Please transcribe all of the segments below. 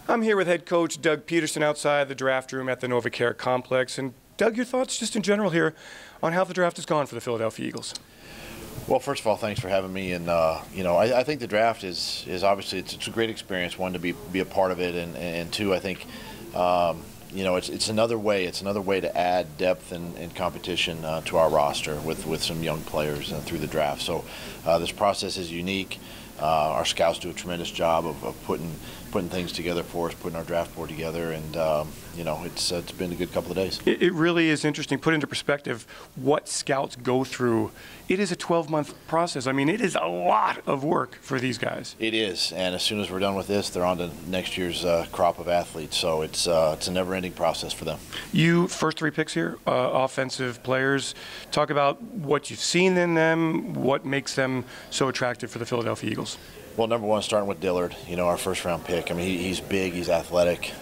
I'm here with head coach Doug Peterson outside the draft room at the NovaCare Complex. And Doug, your thoughts just in general here on how the draft has gone for the Philadelphia Eagles? Well, first of all, thanks for having me. And I think the draft is obviously it's a great experience. One, to be a part of it, and two, I think it's another way to add depth and competition to our roster with some young players through the draft. So this process is unique. Our scouts do a tremendous job of putting things together for us, putting our draft board together, and it's been a good couple of days. It really is interesting. Put into perspective what scouts go through. It is a 12-month process. I mean, it is a lot of work for these guys. It is, and as soon as we're done with this, they're on to next year's crop of athletes. So it's a never-ending process for them. You first three picks here, offensive players. Talk about what you've seen in them, what makes them so attractive for the Philadelphia Eagles. Well, number one, starting with Dillard, our first-round pick. I mean, he's big, he's athletic,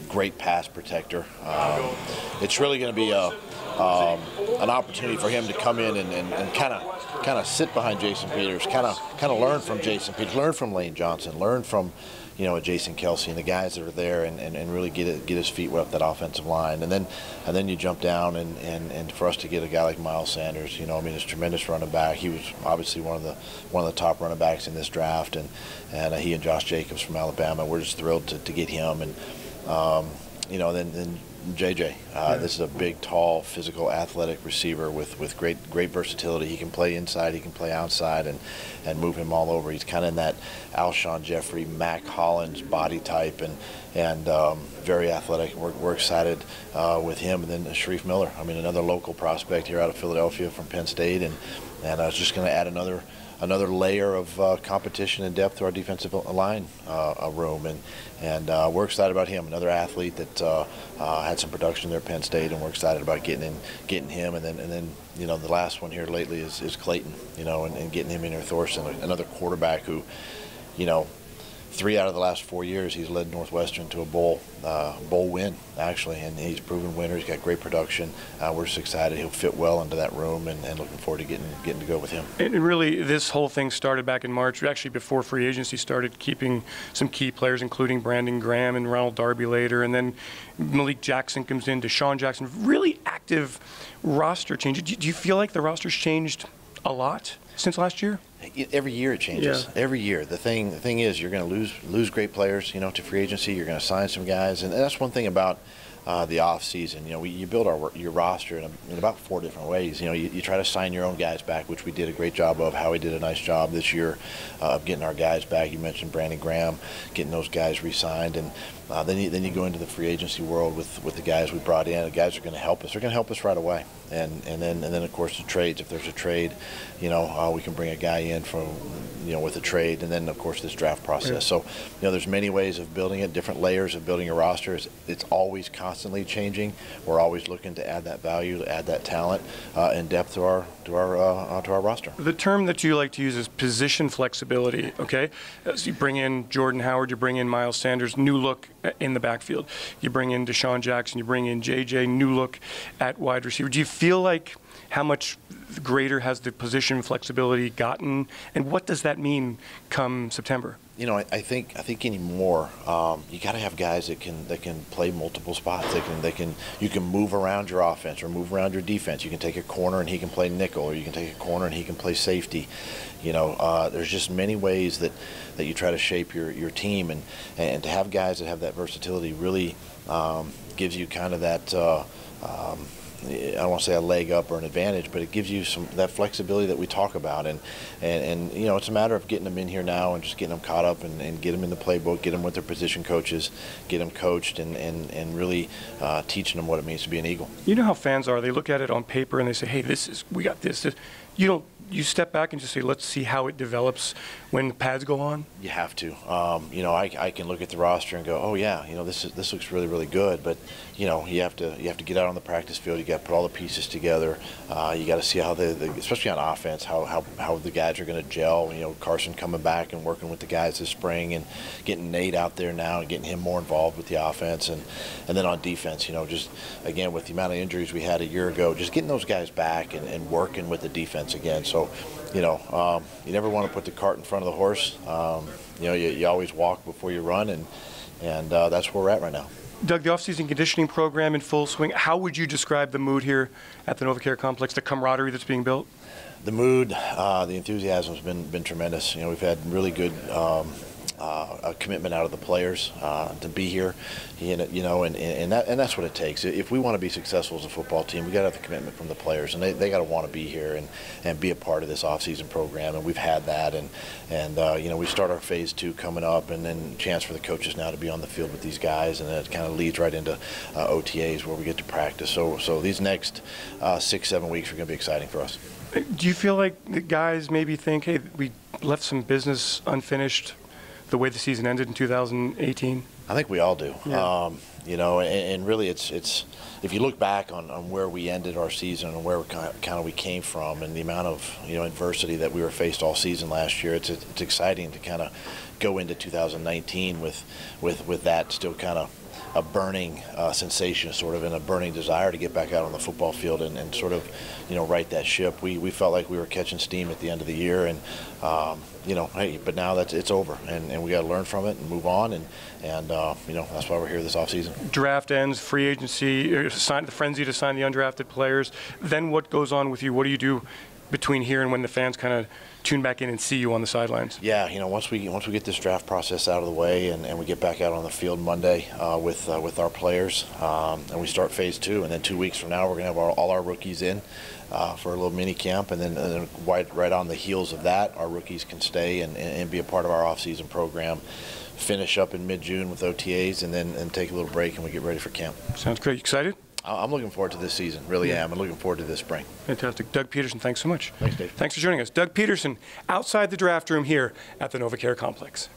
great pass protector. It's really going to be an opportunity for him to come in and kind of sit behind Jason Peters, kind of learn from Jason Peters, learn from Lane Johnson, learn from Jason Kelsey and the guys that are there, and really get his feet wet up that offensive line, and then you jump down and for us to get a guy like Miles Sanders, he's a tremendous running back. He was obviously one of the top running backs in this draft, and he and Josh Jacobs from Alabama. We're just thrilled to get him, and then JJ. This is a big, tall, physical, athletic receiver with great versatility. He can play inside, he can play outside, and move him all over. He's kind of in that Alshon Jeffrey, Mac Hollins body type, and very athletic. We're excited with him. And then Sharif Miller. I mean, another local prospect here out of Philadelphia from Penn State, and it's just going to add another layer of competition and depth to our defensive line room, and we're excited about him. Another athlete that had some production there at Penn State, and we're excited about getting him. And then the last one here lately is Clayton, and getting him in there. Thorson, another quarterback who, 3 out of the last 4 years, he's led Northwestern to a bowl win, actually, and he's a proven winner. He's got great production. We're just excited. He'll fit well into that room, and looking forward to getting to go with him. And really, this whole thing started back in March, actually before free agency started, keeping some key players, including Brandon Graham and Ronald Darby later, and then Malik Jackson comes in, Deshaun Jackson. Really active roster change. Do you feel like the roster's changed a lot since last year? Every year it changes. Yeah. Every year. The thing is, you're going to lose great players, to free agency. You're going to sign some guys, and that's one thing about the off season. You build your roster in about 4 different ways. You try to sign your own guys back, which we did a great job of. Howie did a nice job this year of getting our guys back. You mentioned Brandon Graham, getting those guys re-signed, and then you go into the free agency world with the guys we brought in. The guys are going to help us. They're going to help us right away. And then of course the trades. If there's a trade, we can bring a guy in from with a trade, and then of course this draft process. Yeah. So there's many ways of building it, different layers of building a roster. It's always constantly changing. We're always looking to add that value, to add that talent and depth to our roster. The term that you like to use is position flexibility. Okay, so you bring in Jordan Howard, you bring in Miles Sanders, new look in the backfield. You bring in Deshaun Jackson, you bring in JJ, new look at wide receiver. Do you feel like how much greater has the position flexibility gotten, and what does that mean come September? I think anymore you got to have guys that can play multiple spots. You can move around your offense or move around your defense. You can take a corner and he can play nickel, or you can take a corner and he can play safety. There's just many ways that you try to shape your team, and to have guys that have that versatility really gives you kind of that. I don't want to say a leg up or an advantage, but it gives you that flexibility that we talk about, and it's a matter of getting them in here now and just getting them caught up and get them in the playbook, get them with their position coaches, get them coached, and really teaching them what it means to be an Eagle. You know how fans are. They look at it on paper and they say, hey, we got this. You step back and just say, let's see how it develops when the pads go on? You have to. I can look at the roster and go, oh yeah, this looks really, really good. But you have to get out on the practice field. You got to put all the pieces together. You got to see how especially on offense, how the guys are going to gel. Carson coming back and working with the guys this spring, and getting Nate out there now and getting him more involved with the offense, and then on defense, just again with the amount of injuries we had a year ago, just getting those guys back and working with the defense again. So, you never want to put the cart in front of the horse. You always walk before you run, and and that's where we're at right now. Doug, the off-season conditioning program in full swing. How would you describe the mood here at the NovaCare complex, the camaraderie that's being built? The mood, the enthusiasm has been tremendous. You know, we've had really good a commitment out of the players to be here, you know, and that's what it takes. If we want to be successful as a football team, we got to have the commitment from the players, and they got to want to be here and be a part of this off-season program, and we've had that, and you know, we start our phase 2 coming up, and then chance for the coaches now to be on the field with these guys, and it kind of leads right into OTAs where we get to practice. So these next 6-7 weeks are going to be exciting for us. Do you feel like the guys maybe think, hey, we left some business unfinished the way the season ended in 2018? I think we all do. Yeah. You know, and really it's if you look back on where we ended our season and where we came from and the amount of, you know, adversity that we were faced all season last year, it's exciting to kind of go into 2019 with that still kind of a burning sensation, sort of, and a burning desire to get back out on the football field and sort of, you know, right that ship. We felt like we were catching steam at the end of the year, and you know, hey, but now it's over, and we got to learn from it and move on, and you know, that's why we're here this offseason. Draft ends, free agency, the frenzy to sign the undrafted players. Then what goes on with you? What do you do between here and when the fans kind of tune back in and see you on the sidelines? Yeah, you know, once we get this draft process out of the way and we get back out on the field Monday with our players, and we start phase 2, and then 2 weeks from now we're going to have all our rookies in for a little mini camp, and then right on the heels of that, our rookies can stay and be a part of our off-season program. Finish up in mid-June with OTAs, and then take a little break, and we get ready for camp. Sounds great. You excited? I'm looking forward to this season, really am. I'm looking forward to this spring. Fantastic. Doug Peterson, thanks so much. Thanks, Dave. Thanks for joining us. Doug Peterson, outside the draft room here at the NovaCare complex.